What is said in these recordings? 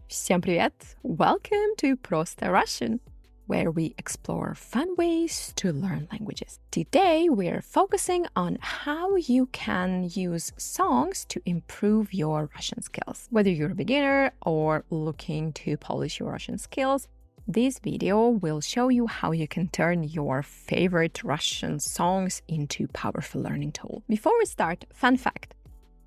Всем привет! Welcome to Просто Russian, where we explore fun ways to learn languages. Today, we're focusing on how you can use songs to improve your Russian skills. Whether you're a beginner or looking to polish your Russian skills, this video will show you how you can turn your favorite Russian songs into a powerful learning tool. Before we start, fun fact.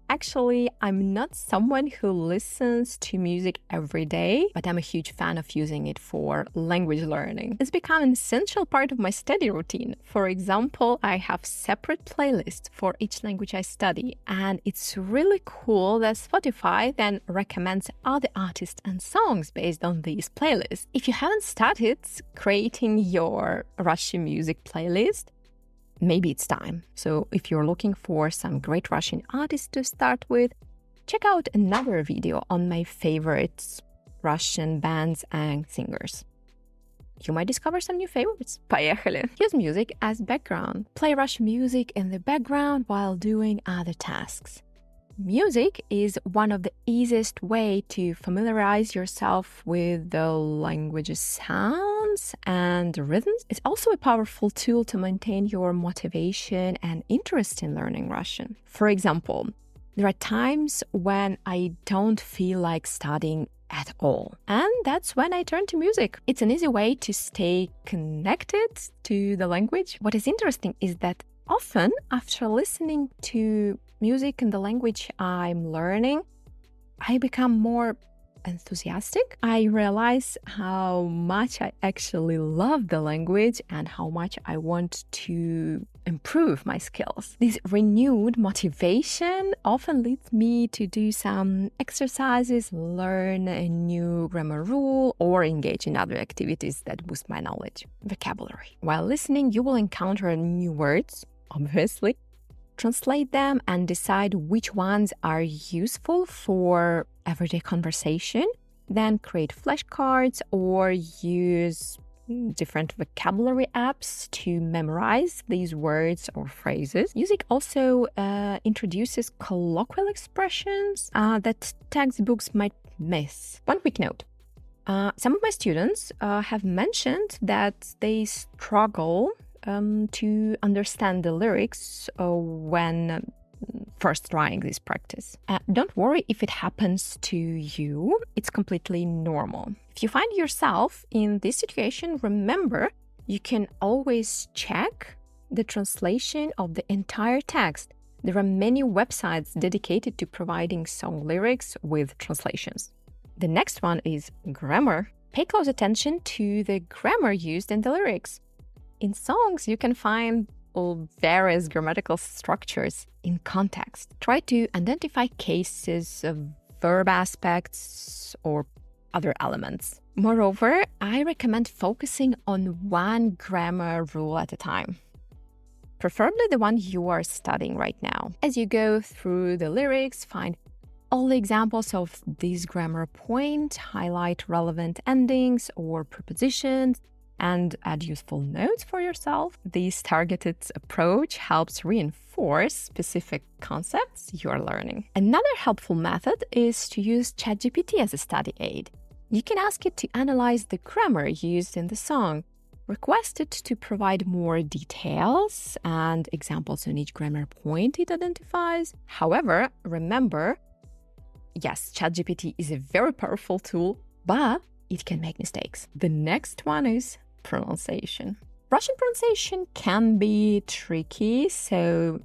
Actually, I'm not someone who listens to music every day, but I'm a huge fan of using it for language learning. It's become an essential part of my study routine. For example, I have separate playlists for each language I study, and it's really cool that Spotify then recommends other artists and songs based on these playlists. If you haven't started creating your Russian music playlist, maybe it's time. So if you're looking for some great Russian artists to start with, check out another video on my favorite Russian bands and singers. You might discover some new favorites. Поехали! Use music as background. Play Russian music in the background while doing other tasks. Music is one of the easiest way to familiarize yourself with the language's sounds and rhythms. It's also a powerful tool to maintain your motivation and interest in learning Russian. For example, there are times when I don't feel like studying at all, and that's when I turn to music. It's an easy way to stay connected to the language. What is interesting is that often after listening to music in the language I'm learning, I become more enthusiastic. I realize how much I actually love the language and how much I want to improve my skills. This renewed motivation often leads me to do some exercises, learn a new grammar rule, or engage in other activities that boost my knowledge. Vocabulary. While listening, you will encounter new words, obviously. Translate them and decide which ones are useful for everyday conversation. Then create flashcards or use different vocabulary apps to memorize these words or phrases. Music also introduces colloquial expressions that textbooks might miss. One quick note. Some of my students have mentioned that they struggle to understand the lyrics when first trying this practice. Don't worry if it happens to you. It's completely normal. If you find yourself in this situation, remember, you can always check the translation of the entire text. There are many websites dedicated to providing song lyrics with translations. The next one is grammar. Pay close attention to the grammar used in the lyrics. In songs, you can find various grammatical structures in context. Try to identify cases of verb aspects or other elements. Moreover, I recommend focusing on one grammar rule at a time, preferably the one you are studying right now. As you go through the lyrics, find all the examples of this grammar point, highlight relevant endings or prepositions, and add useful notes for yourself. This targeted approach helps reinforce specific concepts you are learning. Another helpful method is to use ChatGPT as a study aid. You can ask it to analyze the grammar used in the song, request it to provide more details and examples on each grammar point it identifies. However, remember, yes, ChatGPT is a very powerful tool, but it can make mistakes. The next one is pronunciation. Russian pronunciation can be tricky, so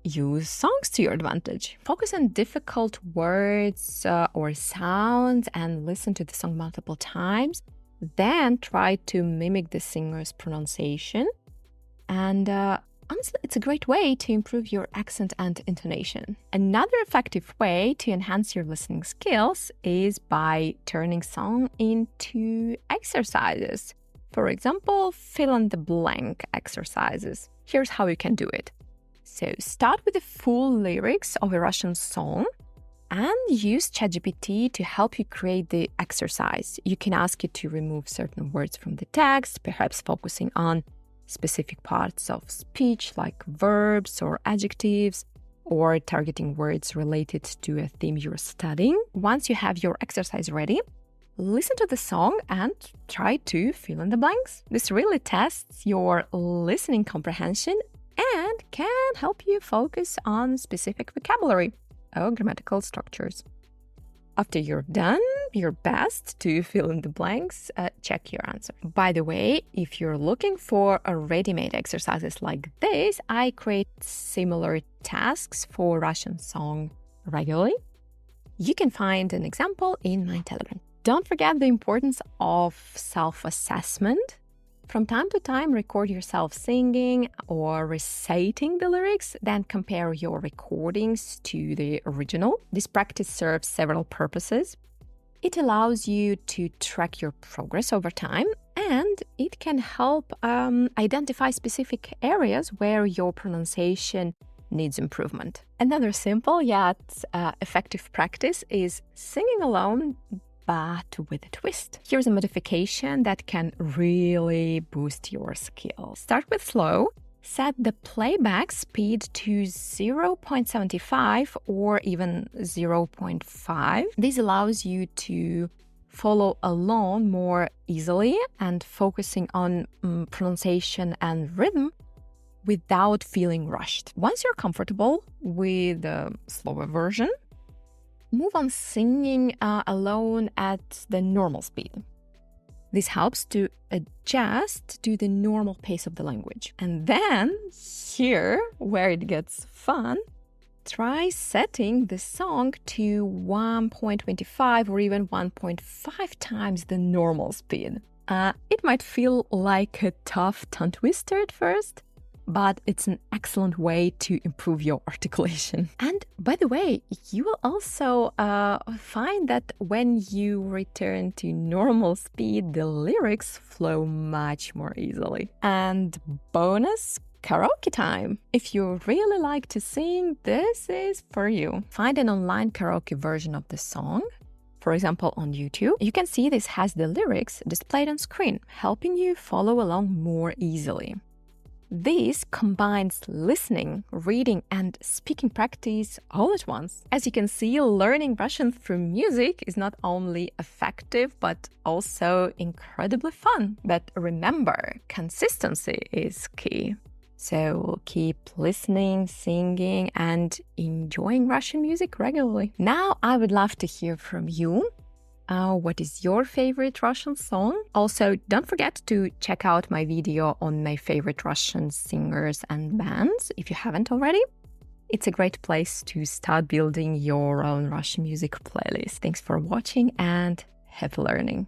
use songs to your advantage. Focus on difficult words or sounds and listen to the song multiple times. Then try to mimic the singer's pronunciation. And honestly, it's a great way to improve your accent and intonation. Another effective way to enhance your listening skills is by turning song into exercises. For example, fill in the blank exercises. Here's how you can do it. So start with the full lyrics of a Russian song and use ChatGPT to help you create the exercise. You can ask it to remove certain words from the text, perhaps focusing on specific parts of speech like verbs or adjectives, or targeting words related to a theme you're studying. Once you have your exercise ready, Listen to the song and try to fill in the blanks. This really tests your listening comprehension and can help you focus on specific vocabulary or grammatical structures. After you're done your best to fill in the blanks, check your answer. By the way, if you're looking for ready-made exercises like this, I create similar tasks for Russian song regularly. You can find an example in my Telegram. Don't forget the importance of self-assessment. From time to time, record yourself singing or reciting the lyrics, then compare your recordings to the original. This practice serves several purposes. It allows you to track your progress over time, and it can help identify specific areas where your pronunciation needs improvement. Another simple yet effective practice is singing alone, but with a twist. Here's a modification that can really boost your skills. Start with slow. Set the playback speed to 0.75 or even 0.5. This allows you to follow along more easily and focusing on pronunciation and rhythm without feeling rushed. Once you're comfortable with the slower version, move on singing alone at the normal speed. This helps to adjust to the normal pace of the language. And then, here, where it gets fun, try setting the song to 1.25 or even 1.5 times the normal speed. It might feel like a tough tongue twister at first, but it's an excellent way to improve your articulation. And by the way, you will also find that when you return to normal speed, the lyrics flow much more easily. And bonus, karaoke time. If you really like to sing, this is for you. Find an online karaoke version of the song. For example, on YouTube, you can see this has the lyrics displayed on screen, helping you follow along more easily. This combines listening, reading, and speaking practice all at once. As you can see, learning Russian through music is not only effective, but also incredibly fun. But remember, consistency is key. So keep listening, singing, and enjoying Russian music regularly. Now, I would love to hear from you. What is your favorite Russian song? Also, don't forget to check out my video on my favorite Russian singers and bands if you haven't already. It's a great place to start building your own Russian music playlist. Thanks for watching and happy learning.